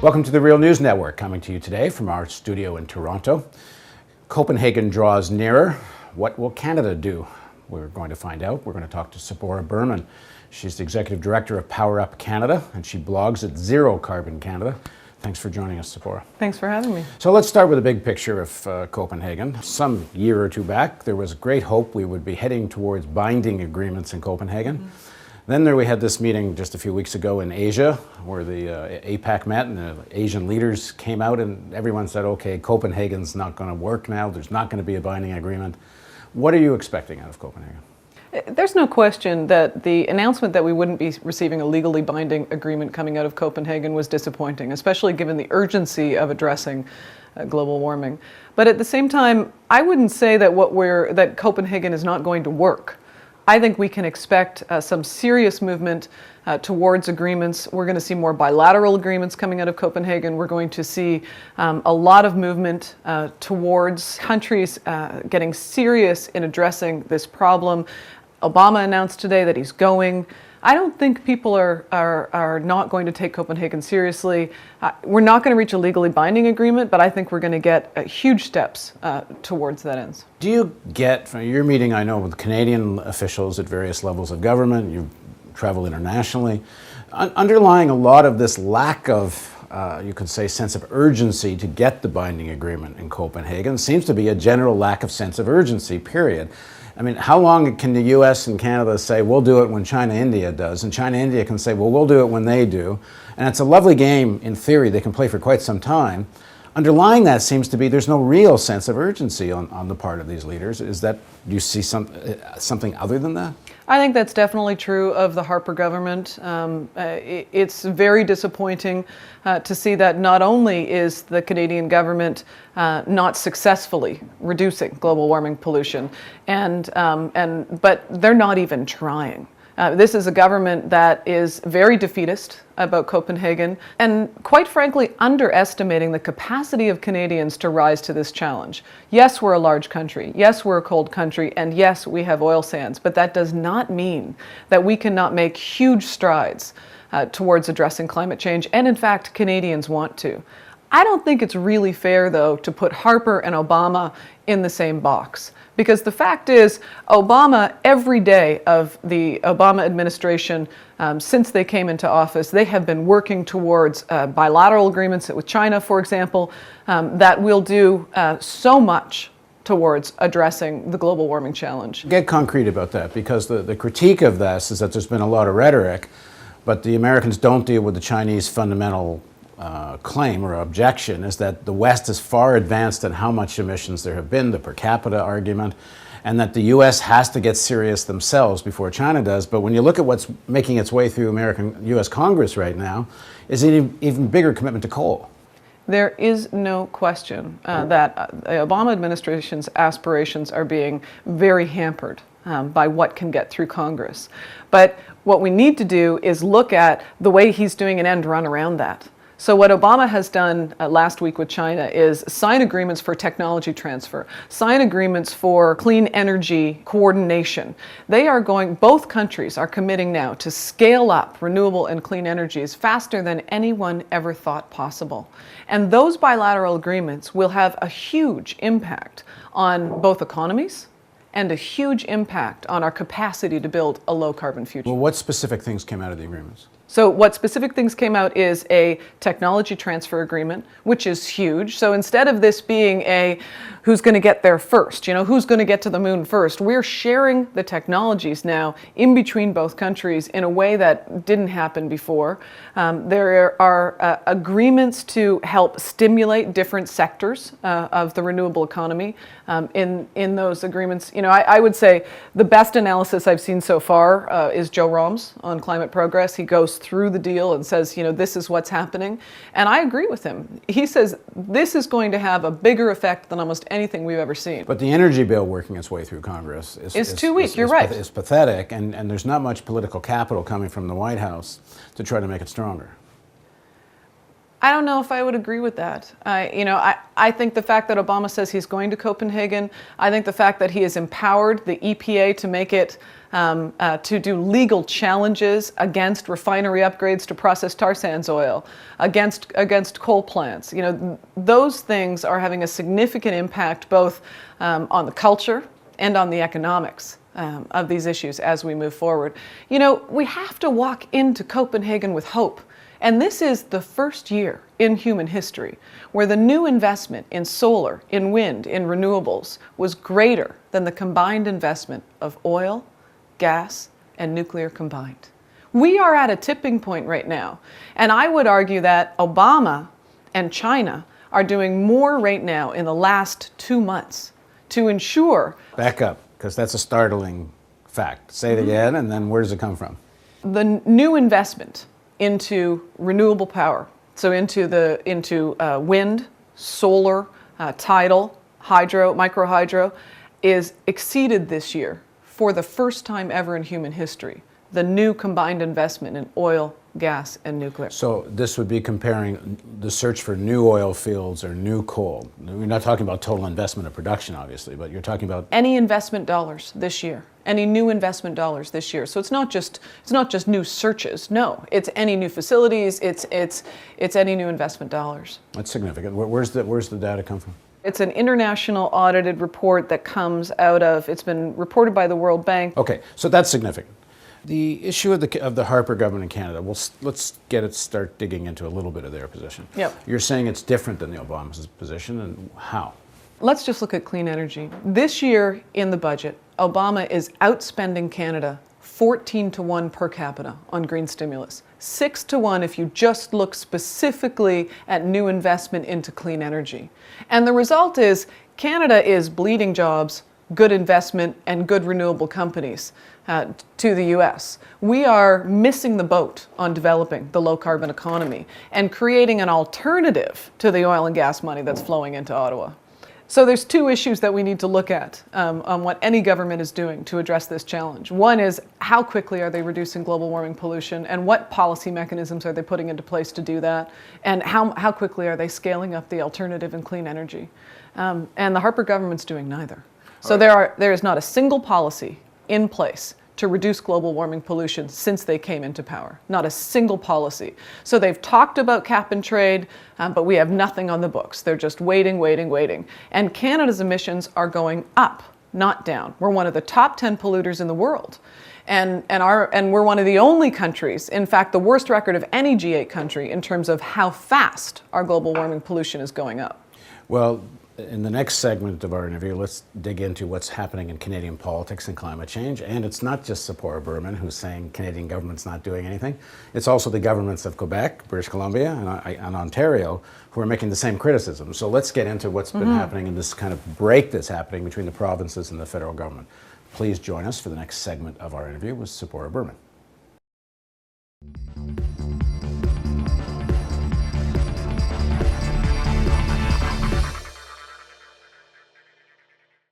Welcome to the Real News Network, coming to you today from our studio in Toronto. Copenhagen draws nearer. What will Canada do? We're going to find out. We're going to talk to Tzeporah Berman. She's the Executive Director of Power Up Canada, and she blogs at Zero Carbon Canada. Thanks for joining us, Tzeporah. Thanks for having me. So let's start with the big picture of Copenhagen. Some year or two back, there was great hope we would be heading towards binding agreements in Copenhagen. Mm-hmm. Then we had this meeting just a few weeks ago in Asia, where the APAC met and the Asian leaders came out and everyone said, okay, Copenhagen's not going to work now. There's not going to be a binding agreement. What are you expecting out of Copenhagen? There's no question that the announcement that we wouldn't be receiving a legally binding agreement coming out of Copenhagen was disappointing, especially given the urgency of addressing global warming. But at the same time, I wouldn't say that that Copenhagen is not going to work. I think we can expect some serious movement towards agreements. We're going to see more bilateral agreements coming out of Copenhagen. We're going to see a lot of movement towards countries getting serious in addressing this problem. Obama announced today that he's going. I don't think people are not going to take Copenhagen seriously. We're not going to reach a legally binding agreement, but I think we're going to get huge steps towards that end. Do you get, from your meeting, I know, with Canadian officials at various levels of government, you travel internationally, underlying a lot of this lack of, you could say, sense of urgency to get the binding agreement in Copenhagen seems to be a general lack of sense of urgency, period. I mean, how long can the U.S. and Canada say, we'll do it when China-India does, and China-India can say, well, we'll do it when they do. And it's a lovely game, in theory, they can play for quite some time. Underlying that seems to be there's no real sense of urgency on the part of these leaders. Is that, do you see something other than that? I think that's definitely true of the Harper government. It's very disappointing to see that not only is the Canadian government not successfully reducing global warming pollution, but they're not even trying. This is a government that is very defeatist about Copenhagen and, quite frankly, underestimating the capacity of Canadians to rise to this challenge. Yes, we're a large country. Yes, we're a cold country. And yes, we have oil sands. But that does not mean that we cannot make huge strides towards addressing climate change. And in fact, Canadians want to. I don't think it's really fair, though, to put Harper and Obama in the same box. Because the fact is, Obama, every day of the Obama administration, since they came into office, they have been working towards bilateral agreements with China, for example, that will do so much towards addressing the global warming challenge. Get concrete about that, because the critique of this is that there's been a lot of rhetoric, but the Americans don't deal with the Chinese fundamental claim or objection is that the West is far advanced in how much emissions there have been, the per capita argument, and that the U.S. has to get serious themselves before China does. But when you look at what's making its way through U.S. Congress right now, is an even bigger commitment to coal. There is no question that the Obama administration's aspirations are being very hampered by what can get through Congress. But what we need to do is look at the way he's doing an end run around that. So what Obama has done last week with China is sign agreements for technology transfer, sign agreements for clean energy coordination. Both countries are committing now to scale up renewable and clean energies faster than anyone ever thought possible. And those bilateral agreements will have a huge impact on both economies and a huge impact on our capacity to build a low carbon future. Well, what specific things came out of the agreements? So what specific things came out is a technology transfer agreement, which is huge. So instead of this being a who's going to get there first, who's going to get to the moon first, we're sharing the technologies now in between both countries in a way that didn't happen before. There are agreements to help stimulate different sectors of the renewable economy. In those agreements, I would say the best analysis I've seen so far is Joe Rahm's on climate progress. He goes through the deal and says, this is what's happening. And I agree with him. He says this is going to have a bigger effect than almost anything we've ever seen. But the energy bill working its way through Congress is too weak. You're right. It's pathetic, and there's not much political capital coming from the White House to try to make it stronger. I don't know if I would agree with that. I think the fact that Obama says he's going to Copenhagen, I think the fact that he has empowered the EPA to make it, to do legal challenges against refinery upgrades to process tar sands oil, against coal plants, those things are having a significant impact both on the culture and on the economics of these issues as we move forward. We have to walk into Copenhagen with hope. And this is the first year in human history where the new investment in solar, in wind, in renewables was greater than the combined investment of oil, gas, and nuclear combined. We are at a tipping point right now. And I would argue that Obama and China are doing more right now in the last 2 months to ensure. Back up, because that's a startling fact. Say it again, and then where does it come from? The new investment into renewable power, so into wind, solar, tidal, hydro, microhydro, is exceeded this year for the first time ever in human history, the new combined investment in oil, gas, and nuclear. So this would be comparing the search for new oil fields or new coal. We're not talking about total investment of production, obviously, but you're talking about any investment dollars this year, any new investment dollars this year. So it's not just new searches. No, it's any new facilities. It's any new investment dollars. That's significant. Where's the data come from? It's an international audited report that comes out of. It's been reported by the World Bank. Okay, so that's significant. The issue of the Harper government in Canada, let's start digging into a little bit of their position. Yep. You're saying it's different than the Obama's position, and how? Let's just look at clean energy. This year in the budget, Obama is outspending Canada 14-1 per capita on green stimulus. 6-1 if you just look specifically at new investment into clean energy. And the result is Canada is bleeding jobs, good investment, and good renewable companies to the US. We are missing the boat on developing the low carbon economy and creating an alternative to the oil and gas money that's flowing into Ottawa. So there's two issues that we need to look at on what any government is doing to address this challenge. One is how quickly are they reducing global warming pollution, and what policy mechanisms are they putting into place to do that, and how quickly are they scaling up the alternative in clean energy. And the Harper government's doing neither. So there is not a single policy in place to reduce global warming pollution since they came into power. Not a single policy. So they've talked about cap and trade, but we have nothing on the books. They're just waiting. And Canada's emissions are going up, not down. We're one of the top 10 polluters in the world. And we're one of the only countries, in fact, the worst record of any G8 country in terms of how fast our global warming pollution is going up. Well, in the next segment of our interview, let's dig into what's happening in Canadian politics and climate change. And it's not just Tzeporah Berman who's saying Canadian government's not doing anything. It's also the governments of Quebec, British Columbia, and Ontario who are making the same criticism. So let's get into what's been happening in this kind of break that's happening between the provinces and the federal government. Please join us for the next segment of our interview with Tzeporah Berman.